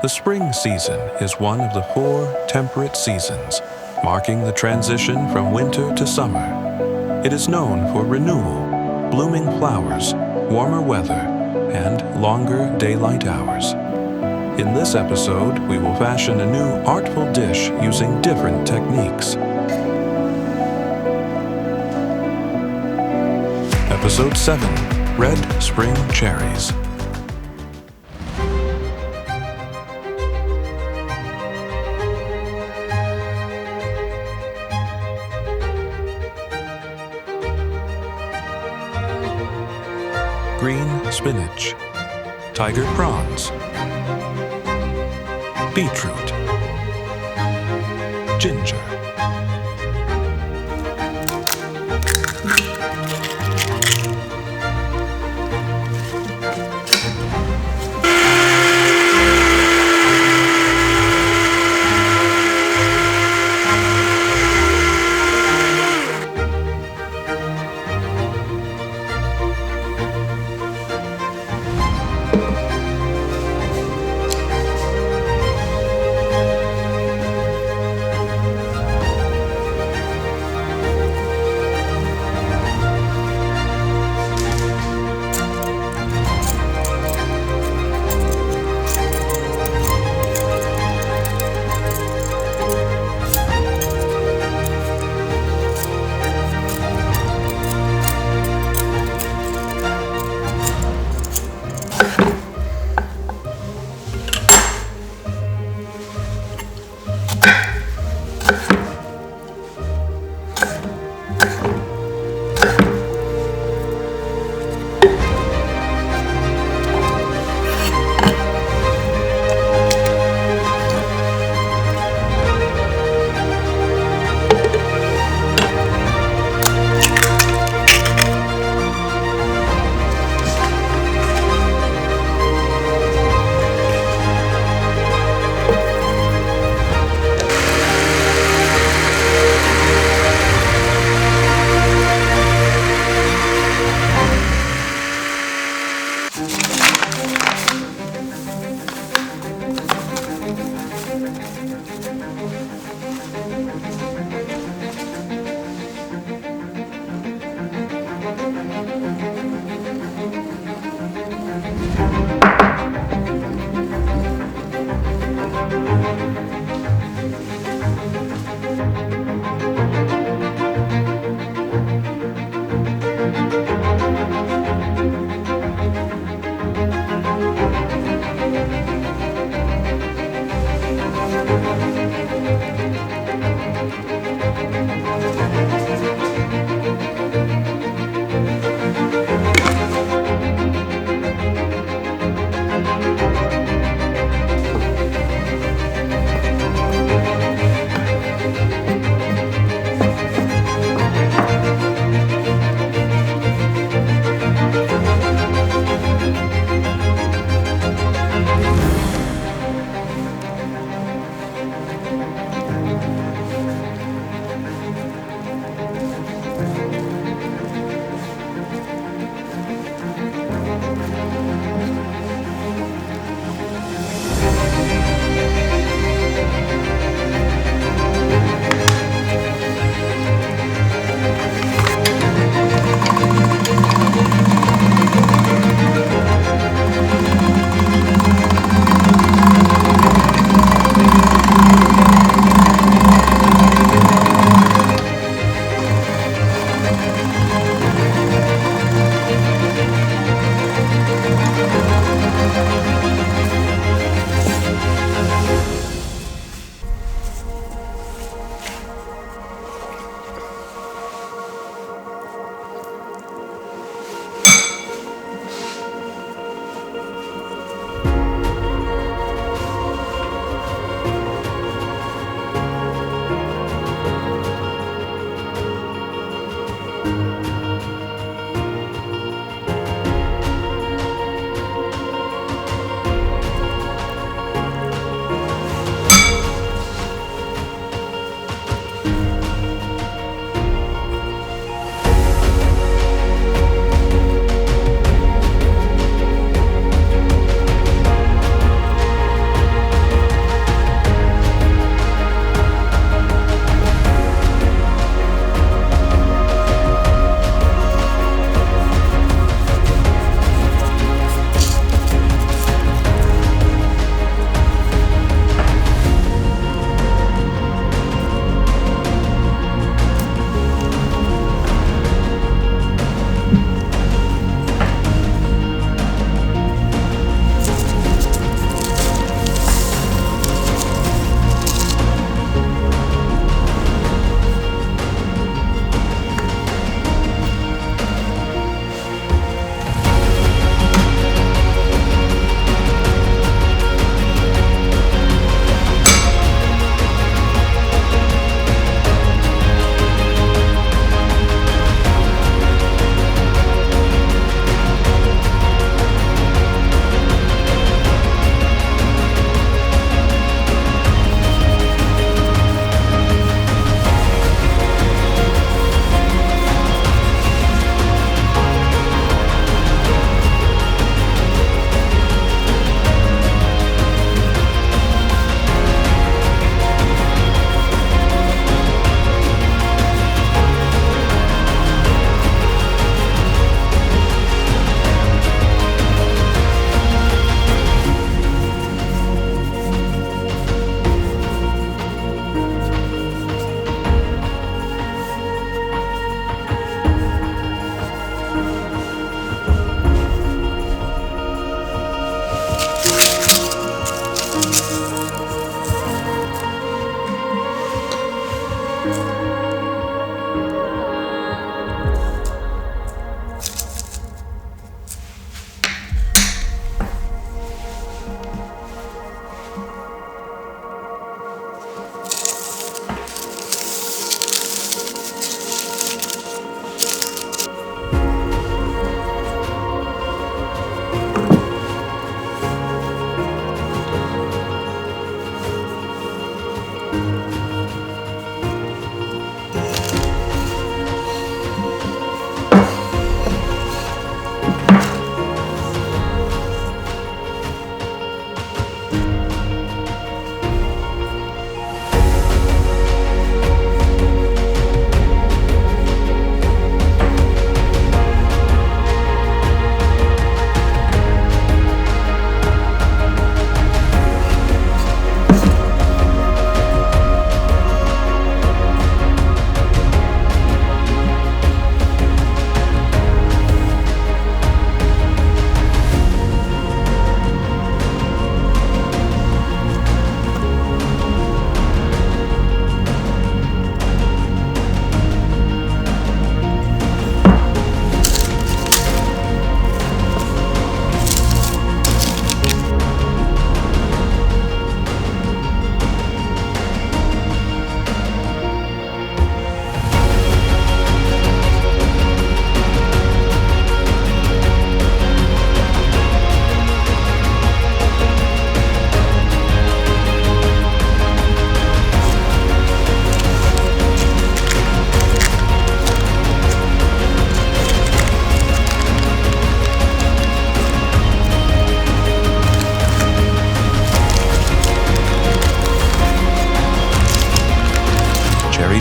The spring season is one of the 4 temperate seasons, marking the transition from winter to summer. It is known for renewal, blooming flowers, warmer weather, and longer daylight hours. In this episode, we will fashion a new artful dish using different techniques. Episode 7, Red Spring Cherries. Green spinach, tiger prawns, beetroot, ginger,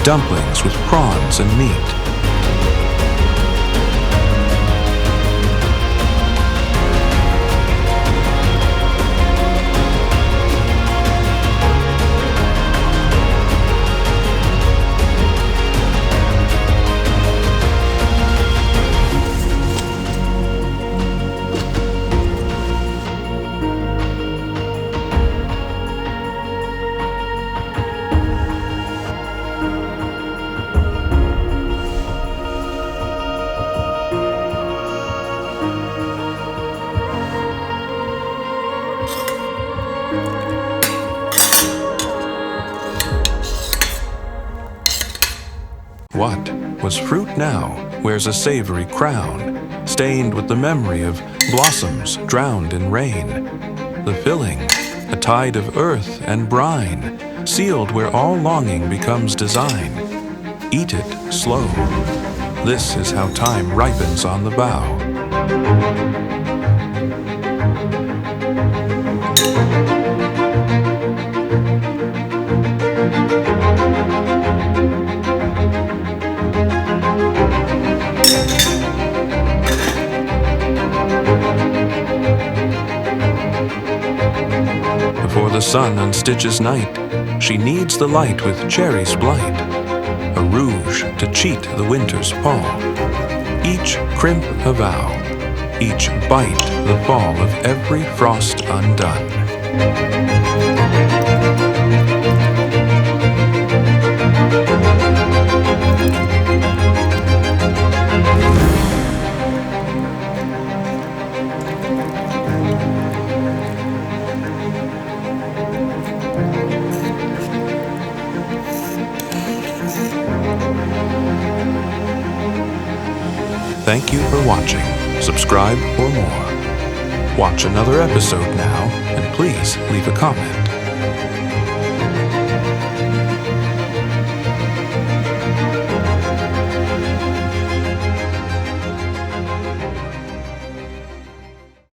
dumplings with prawns and meat. What was fruit now wears a savory crown, stained with the memory of blossoms drowned in rain. The filling, a tide of earth and brine, sealed where all longing becomes design. Eat it slow. This is how time ripens on the bough. Before the sun unstitches night, she kneads the light with cherries blight, a rouge to cheat the winter's pall. Each crimp a vow, each bite the fall of every frost undone. Thank you for watching. Subscribe for more. Watch another episode now, and please leave a comment.